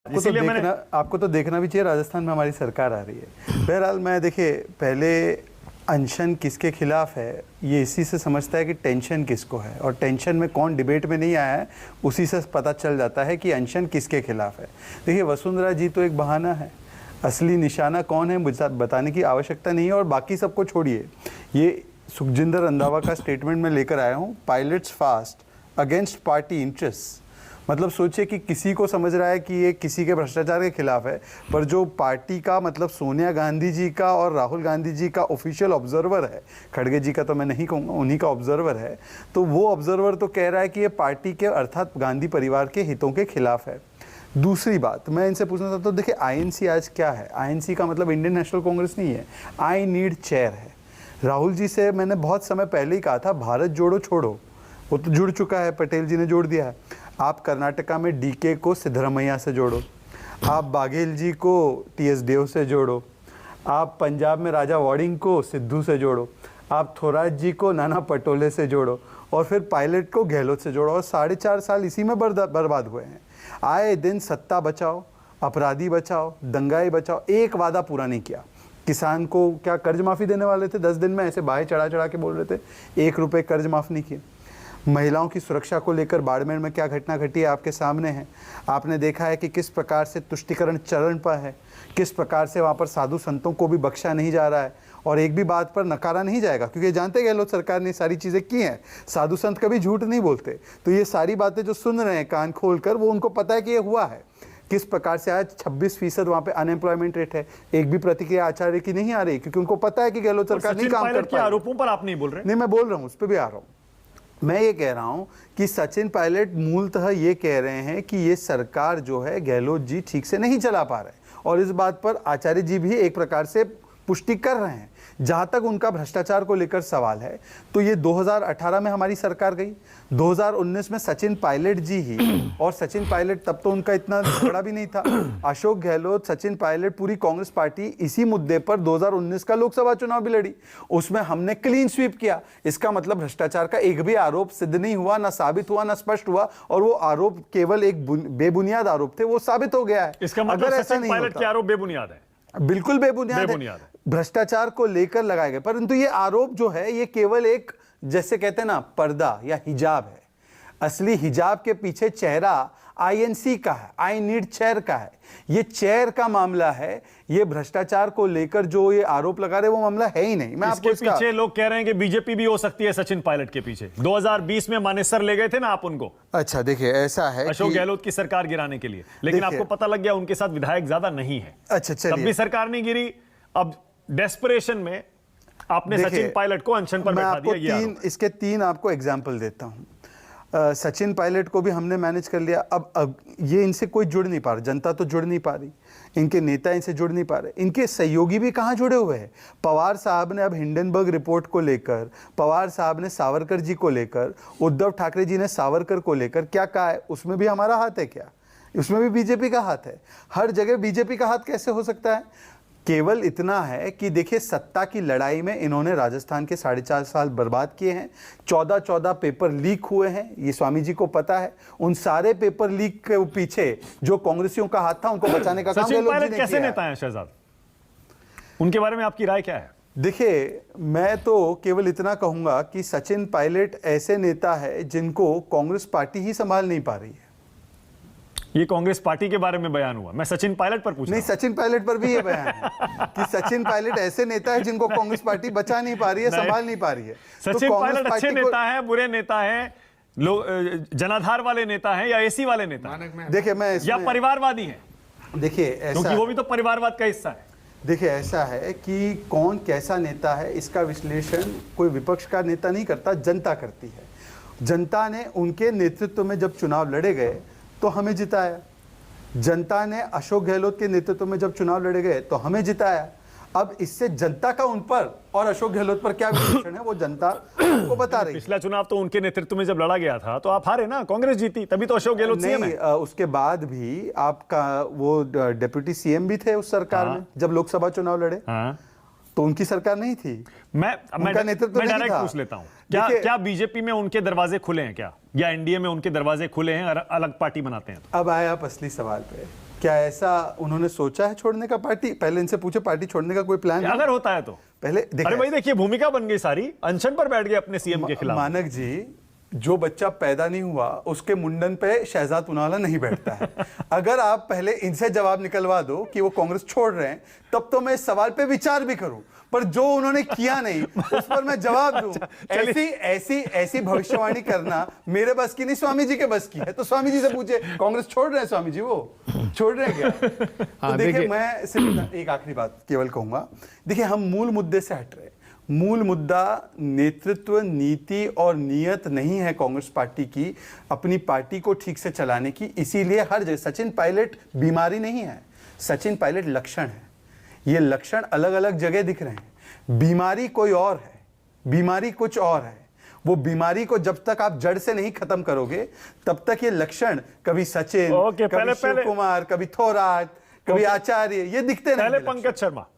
आपको तो देखना भी चाहिए, राजस्थान में हमारी सरकार आ रही है। बहरहाल मैं देखिए, पहले अनशन किसके खिलाफ है ये इसी से समझता है कि टेंशन किसको है, और टेंशन में कौन डिबेट में नहीं आया है उसी से पता चल जाता है कि अनशन किसके खिलाफ है। देखिए, वसुंधरा जी तो एक बहाना है, असली निशाना कौन है मुझे बताने की आवश्यकता नहीं है। और बाकी सबको छोड़िए, ये सुखजिंदर रंधावा का स्टेटमेंट मैं लेकर आया हूँ, pilots fast against party interest. मतलब सोचिए कि किसी को समझ रहा है कि ये किसी के भ्रष्टाचार के खिलाफ है, पर जो पार्टी का मतलब सोनिया गांधी जी का और राहुल गांधी जी का ऑफिशियल ऑब्जर्वर है, खड़गे जी का तो मैं नहीं कहूँगा, उन्हीं का ऑब्जर्वर है, तो वो ऑब्जर्वर तो कह रहा है कि ये पार्टी के अर्थात गांधी परिवार के हितों के खिलाफ है। दूसरी बात मैं इनसे पूछना चाहता हूँ, देखिए आईएनसी आज क्या है? आईएनसी का मतलब इंडियन नेशनल कांग्रेस नहीं है, आई नीड चेयर है। राहुल जी से मैंने बहुत समय पहले ही कहा था, भारत जोड़ो छोड़ो, वो तो जुड़ चुका है, पटेल जी ने जोड़ दिया है। आप कर्नाटका में डीके को सिद्धरमैया से जोड़ो, आप बाघेल जी को टीएस देव से जोड़ो, आप पंजाब में राजा वाडिंग को सिद्धू से जोड़ो, आप थोराट जी को नाना पटोले से जोड़ो, और फिर पायलट को गहलोत से जोड़ो, और 4.5 साल इसी में बर्बाद हुए हैं। आए दिन सत्ता बचाओ, अपराधी बचाओ, दंगाई बचाओ, एक वादा पूरा नहीं किया। किसान को क्या कर्ज माफ़ी देने वाले थे 10 दिन में, ऐसे बाहें चढ़ा चढ़ा के बोल रहे थे, 1 रुपये कर्ज माफ़ नहीं किए। महिलाओं की सुरक्षा को लेकर बाड़मेर में क्या घटना घटी है आपके सामने है। आपने देखा है कि किस प्रकार से तुष्टिकरण चरण पर है, किस प्रकार से वहाँ पर साधु संतों को भी बख्शा नहीं जा रहा है, और एक भी बात पर नकारा नहीं जाएगा, क्योंकि जानते गहलोत सरकार ने सारी चीज़ें की हैं। साधु संत कभी झूठ नहीं बोलते, तो ये सारी बातें जो सुन रहे हैं कान खोल कर, वो उनको पता है कि ये हुआ है। किस प्रकार से आज 26% वहाँ पे अनएम्प्लॉयमेंट रेट है, एक भी प्रतिक्रिया आचार्य की नहीं आ रही, क्योंकि उनको पता है कि गहलोत सरकार नहीं काम कर पाई। आरोपों पर आप नहीं बोल रहे? नहीं, मैं बोल रहा हूँ, उस पर भी आ रहा हूँ। मैं ये कह रहा हूं कि सचिन पायलट मूलतः ये कह रहे हैं कि ये सरकार जो है गहलोत जी ठीक से नहीं चला पा रहे, और इस बात पर आचार्य जी भी एक प्रकार से पुष्टि कर रहे हैं। जहां तक उनका भ्रष्टाचार को लेकर सवाल है, तो ये 2018 में हमारी सरकार गई, 2019 में सचिन पायलट जी ही, और सचिन पायलट तब तो उनका इतना बड़ा भी नहीं था, अशोक गहलोत, सचिन पायलट, पूरी कांग्रेस पार्टी इसी मुद्दे पर 2019 का लोकसभा चुनाव भी लड़ी, उसमें हमने क्लीन स्वीप किया। इसका मतलब भ्रष्टाचार का एक भी आरोप सिद्ध नहीं हुआ, ना साबित हुआ, ना स्पष्ट हुआ, और वो आरोप केवल एक बेबुनियाद आरोप थे, वो साबित हो गया है। इसका मतलब सचिन पायलट के आरोप बेबुनियाद है? बिल्कुल बेबुनियाद है, भ्रष्टाचार को लेकर लगाए गए, परंतु ये आरोप जो है ये केवल एक, जैसे कहते हैं ना, पर्दा या हिजाब है। असली हिजाब के पीछे चेहरा आईएनसी का है, आई नीड चेयर का है। ये चेयर का मामला है, ये भ्रष्टाचार को लेकर जो ये आरोप लगा रहे वो मामला है ही नहीं। मैं आपको पीछे लोग कह रहे हैं कि बीजेपी भी हो सकती है सचिन पायलट के पीछे। 2020 में मानेसर ले गए थे ना आप उनको। अच्छा, देखिए ऐसा है, अशोक गहलोत की सरकार गिराने के लिए, लेकिन आपको पता लग गया उनके साथ विधायक ज्यादा नहीं है। अच्छा, चलिए, तब भी सरकार नहीं गिरी। अब डेस्परेशन में आपने सचिन पायलट को अनशन पर बैठा दिया। इसके 3 आपको एग्जाम्पल देता हूं। सचिन पायलट को भी हमने मैनेज कर लिया। अब ये इनसे कोई जुड़ नहीं पा रहा, जनता तो जुड़ नहीं पा रही, इनके नेता इनसे जुड़ नहीं पा रहे, इनके सहयोगी भी कहाँ जुड़े हुए हैं। पवार साहब ने अब हिंडनबर्ग रिपोर्ट को लेकर, पवार साहब ने सावरकर जी को लेकर, उद्धव ठाकरे जी ने सावरकर को लेकर क्या कहा है, उसमें भी हमारा हाथ है क्या? उसमें भी बीजेपी का हाथ है। हर जगह बीजेपी का हाथ कैसे हो सकता है? केवल इतना है कि देखिए, सत्ता की लड़ाई में इन्होंने राजस्थान के 4.5 साल बर्बाद किए हैं। 14 पेपर लीक हुए हैं, ये स्वामी जी को पता है। उन सारे पेपर लीक के पीछे जो कांग्रेसियों का हाथ था, उनको बचाने का काम गहलोत जी ने कैसे नेता हैं शहजाद, उनके बारे में आपकी राय क्या है? देखिए, मैं तो केवल इतना कहूंगा कि सचिन पायलट ऐसे नेता है जिनको कांग्रेस पार्टी ही संभाल नहीं पा रही है। ये कांग्रेस पार्टी के बारे में बयान हुआ, मैं सचिन पायलट पर पूछ नहीं, सचिन पायलट पर भी ये बयान है कि सचिन पायलट ऐसे नेता है जिनको कांग्रेस पार्टी बचा नहीं पा रही है, संभाल नहीं पा रही है। सचिन पायलट अच्छे नेता है, बुरे नेता है, लोग जनाधार वाले नेता है या एसी वाले नेता? देखिए, मैं या परिवारवादी है? देखिए, क्योंकि वो भी तो परिवारवाद का हिस्सा है। देखिए, ऐसा है कि कौन कैसा नेता है इसका विश्लेषण कोई विपक्ष का नेता नहीं करता, जनता करती है। जनता ने उनके नेतृत्व में जब चुनाव लड़े गए तो हमें जिताया। जनता ने अशोक गहलोत के नेतृत्व में जब चुनाव लड़े गए तो हमें जिताया। अब इससे जनता का उन पर और अशोक गहलोत पर क्या विश्लेषण है वो जनता को बता रही है। पिछला चुनाव तो उनके नेतृत्व में जब लड़ा गया था तो आप हारे ना, कांग्रेस जीती, तभी तो अशोक गहलोत सीएम है। उसके बाद भी आपका वो डिप्टी सीएम भी थे उस सरकार में जब लोकसभा चुनाव लड़े, तो उनकी सरकार नहीं थी। मैं डायरेक्ट पूछ लेता हूं, क्या बीजेपी में उनके दरवाजे खुले हैं क्या, या एनडीए में उनके दरवाजे खुले हैं और अलग पार्टी बनाते हैं? अब आए आप असली सवाल पे। क्या ऐसा उन्होंने सोचा है छोड़ने का पार्टी? पहले इनसे पूछे पार्टी छोड़ने का कोई प्लान है? अगर होता है तो पहले अरे भाई देखिए, भूमिका बन गई सारी, अनशन पर बैठ गए अपने सीएम के खिलाफ। मानक जी, जो बच्चा पैदा नहीं हुआ उसके मुंडन पे शहजाद पूनावाला नहीं बैठता है। अगर आप पहले इनसे जवाब निकलवा दो कि वो कांग्रेस छोड़ रहे हैं, तब तो मैं इस सवाल पे विचार भी करूं, पर जो उन्होंने किया नहीं उस पर मैं जवाब दूं। ऐसी भविष्यवाणी करना मेरे बस की नहीं, स्वामी जी के बस की है। तो स्वामी जी से पूछे, कांग्रेस छोड़ रहे हैं स्वामी जी, वो छोड़ रहे हैं क्या? तो देखिए, मैं सिर्फ एक आखिरी बात केवल कहूंगा। देखिए, हम मूल मुद्दे से हट रहे। मूल मुद्दा नेतृत्व, नीति और नीयत नहीं है कांग्रेस पार्टी की अपनी पार्टी को ठीक से चलाने की। इसीलिए हर जगह सचिन पायलट बीमारी नहीं है, सचिन पायलट लक्षण है। ये लक्षण अलग अलग जगह दिख रहे हैं, बीमारी कोई और है, बीमारी कुछ और है। वो बीमारी को जब तक आप जड़ से नहीं खत्म करोगे, तब तक ये लक्षण कभी सचिन, कभी शिव कुमार, कभी थोराट, कभी आचार्य, ये दिखते नहीं। पहले पंकज शर्मा